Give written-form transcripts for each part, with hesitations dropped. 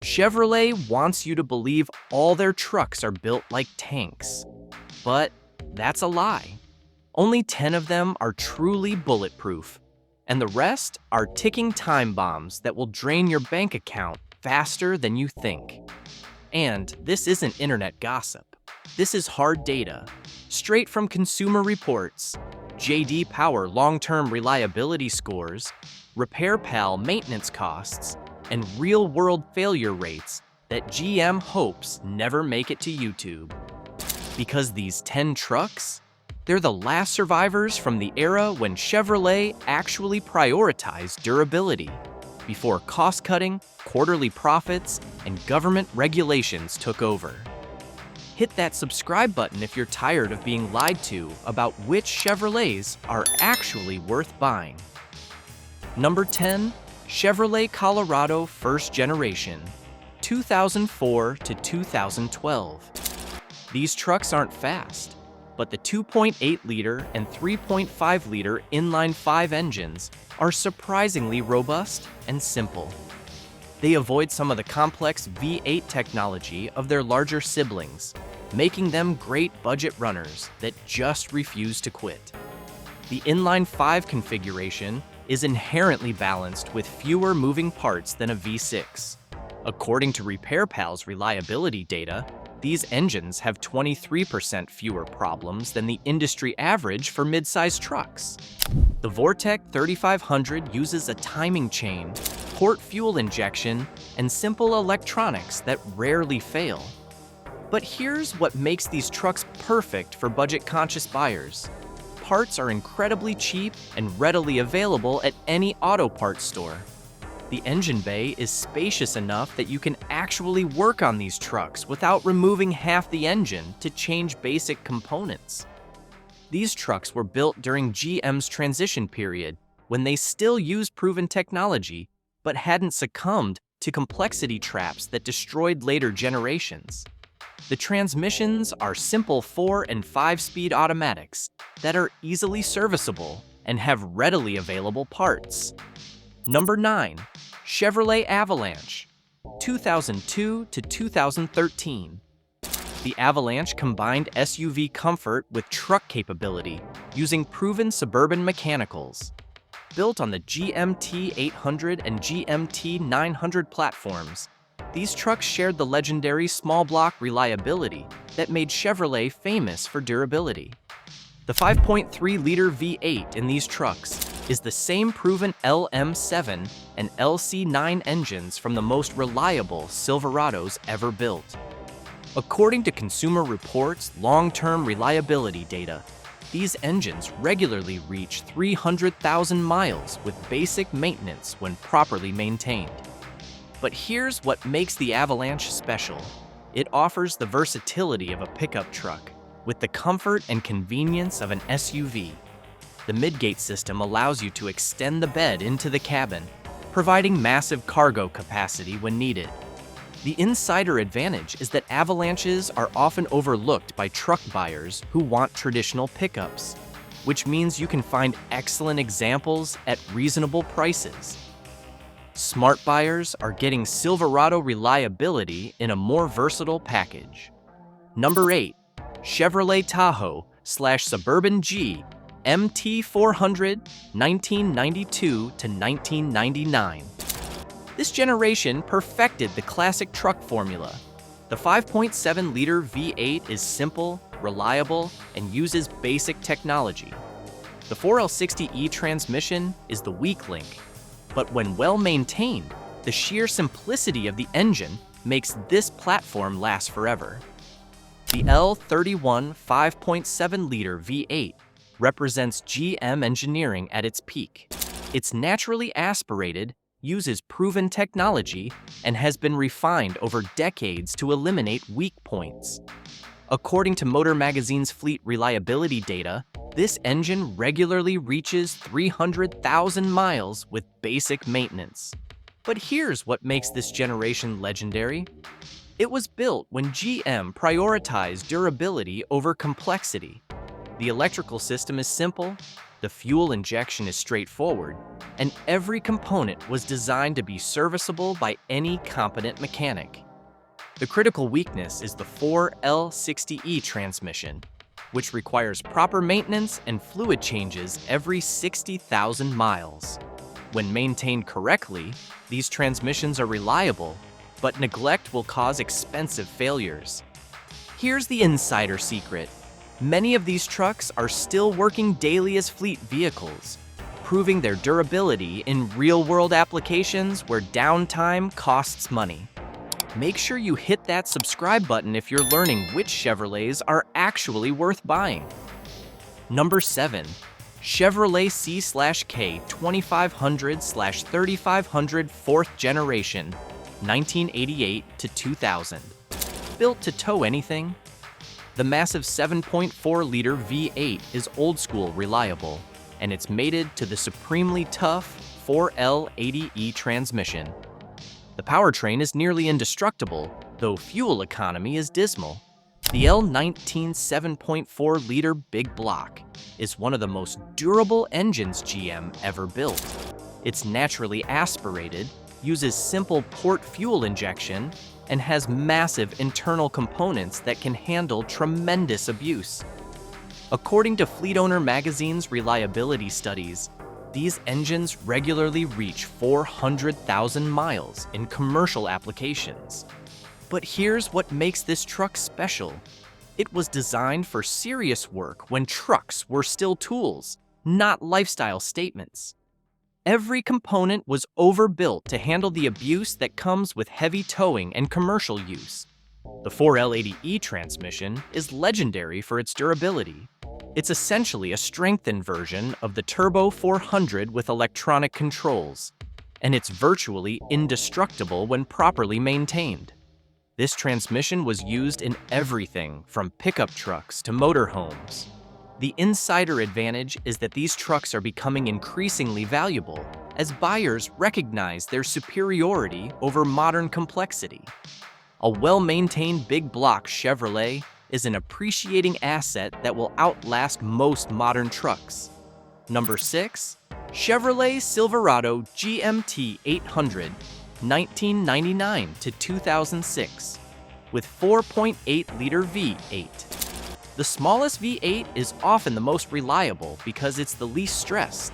Chevrolet wants you to believe all their trucks are built like tanks. But that's a lie. Only 10 of them are truly bulletproof, and the rest are ticking time bombs that will drain your bank account faster than you think. And this isn't internet gossip. This is hard data, straight from Consumer Reports, J.D. Power long-term reliability scores, RepairPal maintenance costs, and real-world failure rates that GM hopes never make it to YouTube. Because these 10 trucks, they're the last survivors from the era when Chevrolet actually prioritized durability, before cost-cutting, quarterly profits, and government regulations took over. Hit that subscribe button if you're tired of being lied to about which Chevrolets are actually worth buying. Number 10. Chevrolet Colorado First Generation, 2004 to 2012. These trucks aren't fast, but the 2.8-liter and 3.5-liter inline-5 engines are surprisingly robust and simple. They avoid some of the complex V8 technology of their larger siblings, making them great budget runners that just refuse to quit. The inline-5 configuration is inherently balanced with fewer moving parts than a V6. According to RepairPal's reliability data, these engines have 23% fewer problems than the industry average for mid-sized trucks. The Vortec 3500 uses a timing chain, port fuel injection, and simple electronics that rarely fail. But here's what makes these trucks perfect for budget-conscious buyers. Parts are incredibly cheap and readily available at any auto parts store. The engine bay is spacious enough that you can actually work on these trucks without removing half the engine to change basic components. These trucks were built during GM's transition period, when they still used proven technology, but hadn't succumbed to complexity traps that destroyed later generations. The transmissions are simple 4- and 5-speed automatics that are easily serviceable and have readily available parts. Number 9. Chevrolet Avalanche, 2002 to 2013. The Avalanche combined SUV comfort with truck capability using proven Suburban mechanicals. Built on the GMT800 and GMT900 platforms, these trucks shared the legendary small block reliability that made Chevrolet famous for durability. The 5.3-liter V8 in these trucks is the same proven LM7 and LC9 engines from the most reliable Silverados ever built. According to Consumer Reports' long-term reliability data, these engines regularly reach 300,000 miles with basic maintenance when properly maintained. But here's what makes the Avalanche special. It offers the versatility of a pickup truck with the comfort and convenience of an SUV. The midgate system allows you to extend the bed into the cabin, providing massive cargo capacity when needed. The insider advantage is that Avalanches are often overlooked by truck buyers who want traditional pickups, which means you can find excellent examples at reasonable prices. Smart buyers are getting Silverado reliability in a more versatile package. Number 8. Chevrolet Tahoe/Suburban G MT400, 1992 to 1999. This generation perfected the classic truck formula. The 5.7-liter V8 is simple, reliable, and uses basic technology. The 4L60E transmission is the weak link, but when well maintained, the sheer simplicity of the engine makes this platform last forever. The L31 5.7-liter V8 represents GM engineering at its peak. It's naturally aspirated, uses proven technology, and has been refined over decades to eliminate weak points. According to Motor Magazine's fleet reliability data, this engine regularly reaches 300,000 miles with basic maintenance. But here's what makes this generation legendary. It was built when GM prioritized durability over complexity. The electrical system is simple, the fuel injection is straightforward, and every component was designed to be serviceable by any competent mechanic. The critical weakness is the 4L60E transmission, which requires proper maintenance and fluid changes every 60,000 miles. When maintained correctly, these transmissions are reliable, but neglect will cause expensive failures. Here's the insider secret. Many of these trucks are still working daily as fleet vehicles, proving their durability in real-world applications where downtime costs money. Make sure you hit that subscribe button if you're learning which Chevrolets are actually worth buying. Number 7. Chevrolet C/K 2500/3500 4th generation, 1988 to 2000. Built to tow anything? The massive 7.4-liter V8 is old-school reliable, and it's mated to the supremely tough 4L80E transmission. The powertrain is nearly indestructible, though fuel economy is dismal. The L19 7.4-liter big block is one of the most durable engines GM ever built. It's naturally aspirated, uses simple port fuel injection, and has massive internal components that can handle tremendous abuse. According to Fleet Owner magazine's reliability studies, these engines regularly reach 400,000 miles in commercial applications. But here's what makes this truck special. It was designed for serious work when trucks were still tools, not lifestyle statements. Every component was overbuilt to handle the abuse that comes with heavy towing and commercial use. The 4L80E transmission is legendary for its durability. It's essentially a strengthened version of the Turbo 400 with electronic controls, and it's virtually indestructible when properly maintained. This transmission was used in everything from pickup trucks to motorhomes. The insider advantage is that these trucks are becoming increasingly valuable as buyers recognize their superiority over modern complexity. A well-maintained big block Chevrolet is an appreciating asset that will outlast most modern trucks. Number 6. Chevrolet Silverado GMT800, 1999 to 2006, with 4.8-liter V8. The smallest V8 is often the most reliable because it's the least stressed.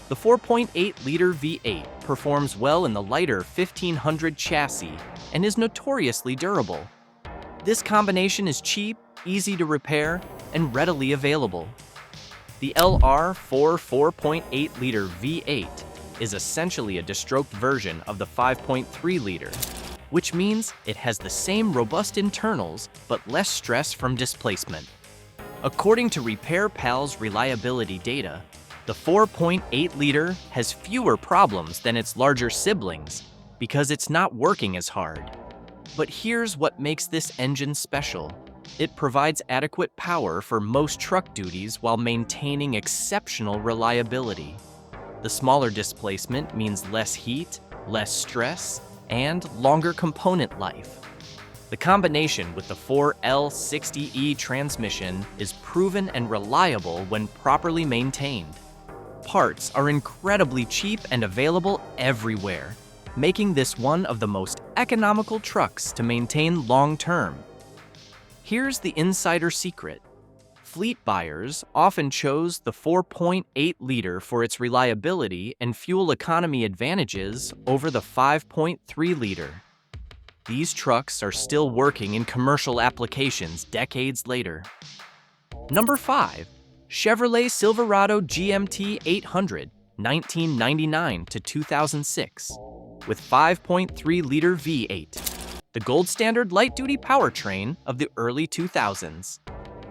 The 4.8-liter V8 performs well in the lighter 1500 chassis and is notoriously durable. This combination is cheap, easy to repair, and readily available. The LR4 4.8-liter V8 is essentially a destroked version of the 5.3-liter, which means it has the same robust internals but less stress from displacement. According to Repair Pal's reliability data, the 4.8-liter has fewer problems than its larger siblings because it's not working as hard. But here's what makes this engine special. It provides adequate power for most truck duties while maintaining exceptional reliability. The smaller displacement means less heat, less stress, and longer component life. The combination with the 4L60E transmission is proven and reliable when properly maintained. Parts are incredibly cheap and available everywhere, making this one of the most economical trucks to maintain long-term. Here's the insider secret. Fleet buyers often chose the 4.8-liter for its reliability and fuel economy advantages over the 5.3-liter. These trucks are still working in commercial applications decades later. Number 5. Chevrolet Silverado GMT800, 1999 to 2006, with 5.3-liter V8, the gold standard light-duty powertrain of the early 2000s.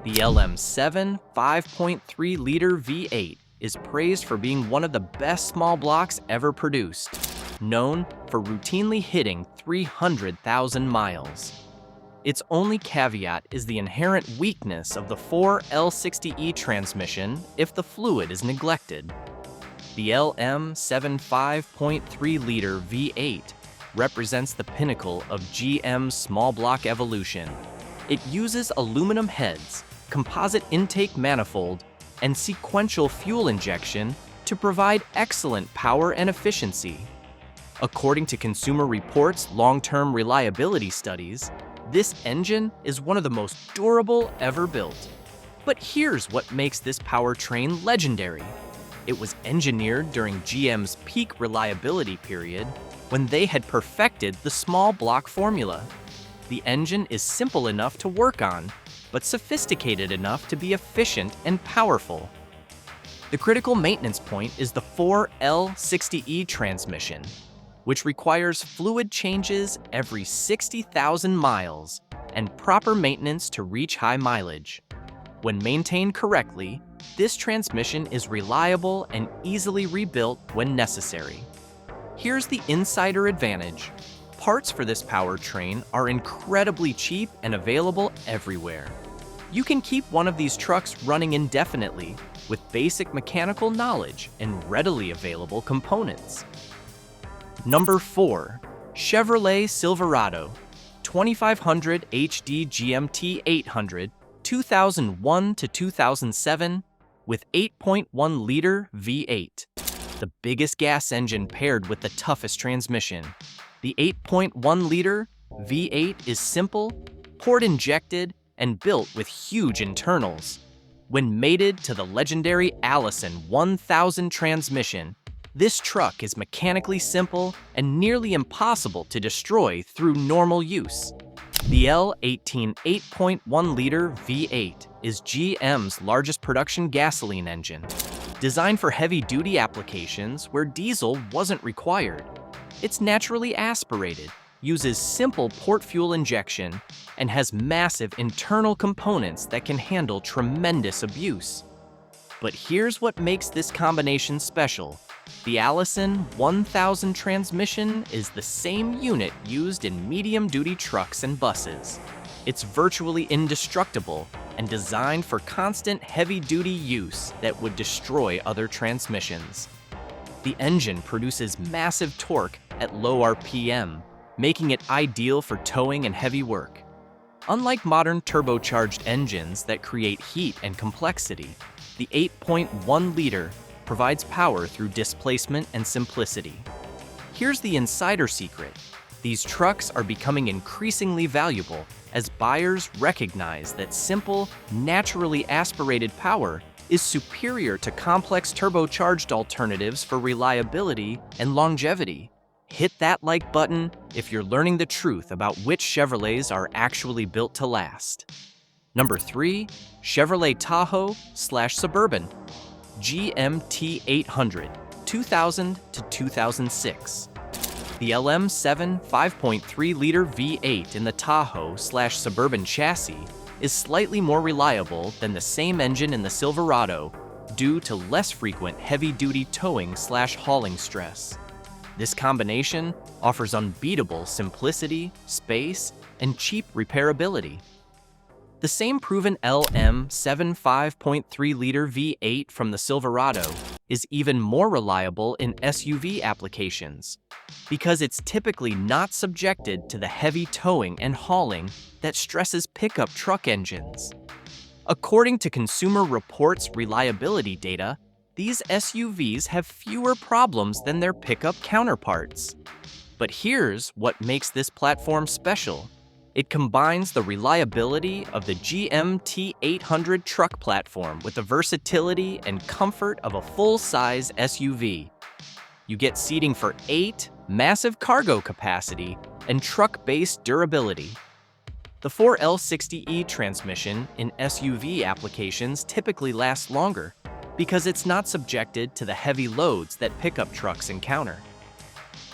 The LM7 5.3-liter V8 is praised for being one of the best small blocks ever produced, known for routinely hitting 300,000 miles. Its only caveat is the inherent weakness of the 4L60E transmission if the fluid is neglected. The LM7 5.3-liter V8 represents the pinnacle of GM's small block evolution. It uses aluminum heads, composite intake manifold, and sequential fuel injection to provide excellent power and efficiency. According to Consumer Reports' long-term reliability studies, this engine is one of the most durable ever built. But here's what makes this powertrain legendary. It was engineered during GM's peak reliability period when they had perfected the small block formula. The engine is simple enough to work on, but sophisticated enough to be efficient and powerful. The critical maintenance point is the 4L60E transmission, which requires fluid changes every 60,000 miles and proper maintenance to reach high mileage. When maintained correctly, this transmission is reliable and easily rebuilt when necessary. Here's the insider advantage. Parts for this powertrain are incredibly cheap and available everywhere. You can keep one of these trucks running indefinitely with basic mechanical knowledge and readily available components. Number 4. Chevrolet Silverado 2500 HD GMT800 2001 to 2007 with 8.1-liter V8. The biggest gas engine paired with the toughest transmission. The 8.1-liter V8 is simple, port-injected, and built with huge internals. When mated to the legendary Allison 1000 transmission, this truck is mechanically simple and nearly impossible to destroy through normal use. The L18 8.1-liter V8 is GM's largest production gasoline engine. Designed for heavy-duty applications where diesel wasn't required, it's naturally aspirated, uses simple port fuel injection, and has massive internal components that can handle tremendous abuse. But here's what makes this combination special. The Allison 1000 transmission is the same unit used in medium-duty trucks and buses. It's virtually indestructible and designed for constant heavy-duty use that would destroy other transmissions. The engine produces massive torque at low RPM, making it ideal for towing and heavy work. Unlike modern turbocharged engines that create heat and complexity, the 8.1-liter provides power through displacement and simplicity. Here's the insider secret. These trucks are becoming increasingly valuable as buyers recognize that simple, naturally aspirated power is superior to complex turbocharged alternatives for reliability and longevity. Hit that like button if you're learning the truth about which Chevrolets are actually built to last. Number 3, Chevrolet Tahoe/Suburban GMT800 2000 to 2006. The LM7 5.3-liter V8 in the Tahoe/Suburban chassis is slightly more reliable than the same engine in the Silverado due to less frequent heavy-duty towing/hauling stress. This combination offers unbeatable simplicity, space, and cheap repairability. The same proven LM7 5.3-liter V8 from the Silverado is even more reliable in SUV applications because it's typically not subjected to the heavy towing and hauling that stresses pickup truck engines. According to Consumer Reports' reliability data, these SUVs have fewer problems than their pickup counterparts. But here's what makes this platform special. It combines the reliability of the GMT800 truck platform with the versatility and comfort of a full-size SUV. You get seating for 8, massive cargo capacity, and truck-based durability. The 4L60E transmission in SUV applications typically lasts longer because it's not subjected to the heavy loads that pickup trucks encounter.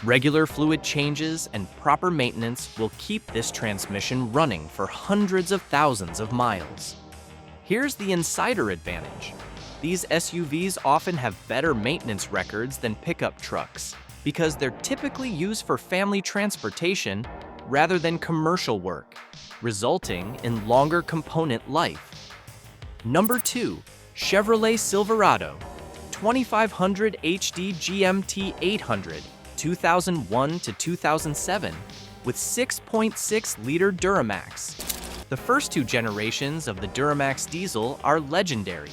Regular fluid changes and proper maintenance will keep this transmission running for hundreds of thousands of miles. Here's the insider advantage. These SUVs often have better maintenance records than pickup trucks because they're typically used for family transportation rather than commercial work, resulting in longer component life. Number 2, Chevrolet Silverado 2500 HD GMT800 2001 to 2007 with 6.6-liter Duramax. The first two generations of the Duramax diesel are legendary.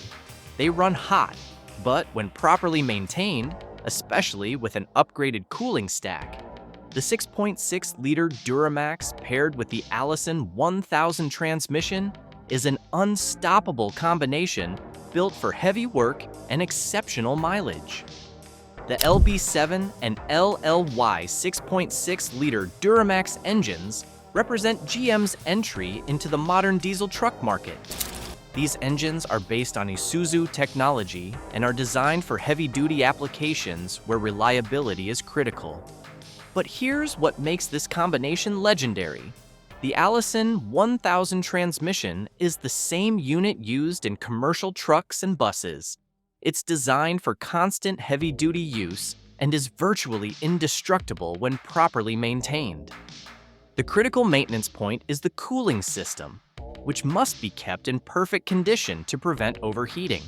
They run hot, but when properly maintained, especially with an upgraded cooling stack, the 6.6-liter Duramax paired with the Allison 1000 transmission is an unstoppable combination built for heavy work and exceptional mileage. The LB7 and LLY 6.6-liter Duramax engines represent GM's entry into the modern diesel truck market. These engines are based on Isuzu technology and are designed for heavy-duty applications where reliability is critical. But here's what makes this combination legendary. The Allison 1000 transmission is the same unit used in commercial trucks and buses. It's designed for constant heavy-duty use and is virtually indestructible when properly maintained. The critical maintenance point is the cooling system, which must be kept in perfect condition to prevent overheating.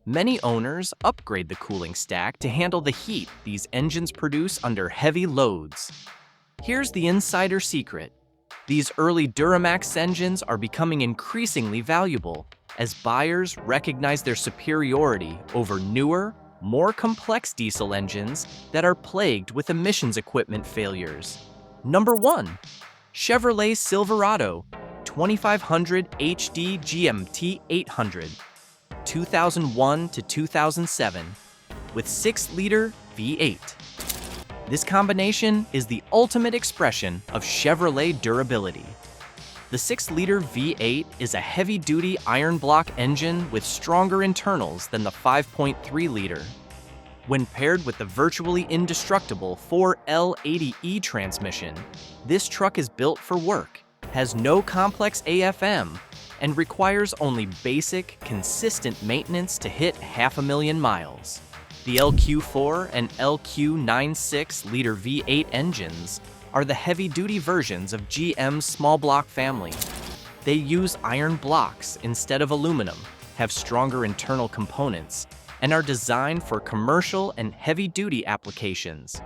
Many owners upgrade the cooling stack to handle the heat these engines produce under heavy loads. Here's the insider secret. These early Duramax engines are becoming increasingly valuable as buyers recognize their superiority over newer, more complex diesel engines that are plagued with emissions equipment failures. Number 1. Chevrolet Silverado 2500 HD GMT800, 2001 to 2007, with 6-liter V8. This combination is the ultimate expression of Chevrolet durability. The 6-liter V8 is a heavy-duty iron block engine with stronger internals than the 5.3-liter. When paired with the virtually indestructible 4L80E transmission, this truck is built for work, has no complex AFM, and requires only basic, consistent maintenance to hit 500,000 miles. The LQ4 and LQ96-liter V8 engines are the heavy-duty versions of GM's small block family. They use iron blocks instead of aluminum, have stronger internal components, and are designed for commercial and heavy-duty applications.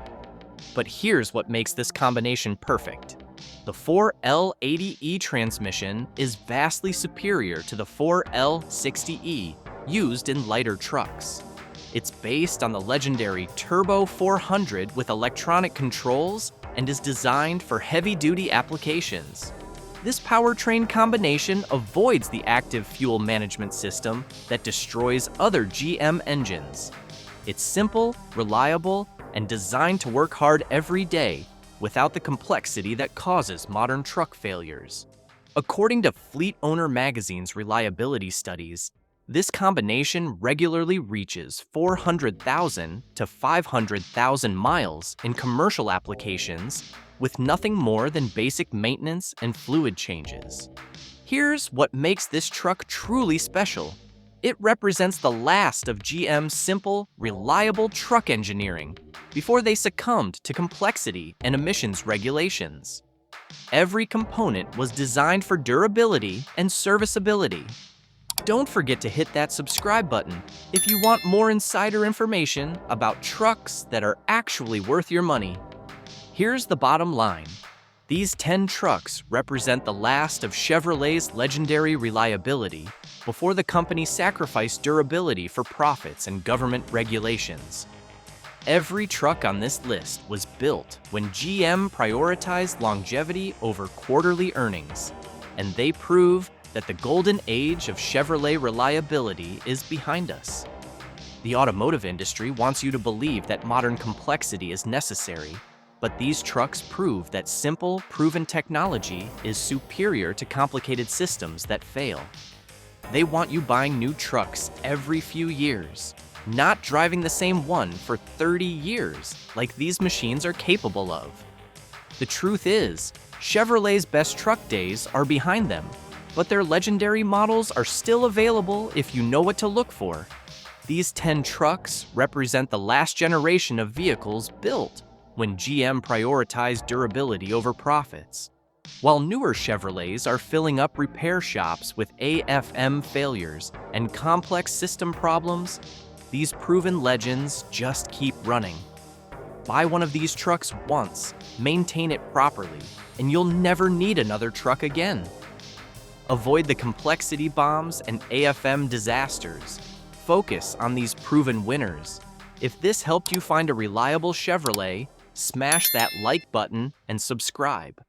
But here's what makes this combination perfect. The 4L80E transmission is vastly superior to the 4L60E used in lighter trucks. It's based on the legendary Turbo 400 with electronic controls and is designed for heavy-duty applications. This powertrain combination avoids the active fuel management system that destroys other GM engines. It's simple, reliable, and designed to work hard every day without the complexity that causes modern truck failures. According to Fleet Owner Magazine's reliability studies, this combination regularly reaches 400,000 to 500,000 miles in commercial applications with nothing more than basic maintenance and fluid changes. Here's what makes this truck truly special. It represents the last of GM's simple, reliable truck engineering before they succumbed to complexity and emissions regulations. Every component was designed for durability and serviceability. Don't forget to hit that subscribe button if you want more insider information about trucks that are actually worth your money. Here's the bottom line. These 10 trucks represent the last of Chevrolet's legendary reliability before the company sacrificed durability for profits and government regulations. Every truck on this list was built when GM prioritized longevity over quarterly earnings, and they prove that the golden age of Chevrolet reliability is behind us. The automotive industry wants you to believe that modern complexity is necessary, but these trucks prove that simple, proven technology is superior to complicated systems that fail. They want you buying new trucks every few years, not driving the same one for 30 years like these machines are capable of. The truth is, Chevrolet's best truck days are behind them, but their legendary models are still available if you know what to look for. These 10 trucks represent the last generation of vehicles built when GM prioritized durability over profits. While newer Chevrolets are filling up repair shops with AFM failures and complex system problems, these proven legends just keep running. Buy one of these trucks once, maintain it properly, and you'll never need another truck again. Avoid the complexity bombs and AFM disasters. Focus on these proven winners. If this helped you find a reliable Chevrolet, smash that like button and subscribe.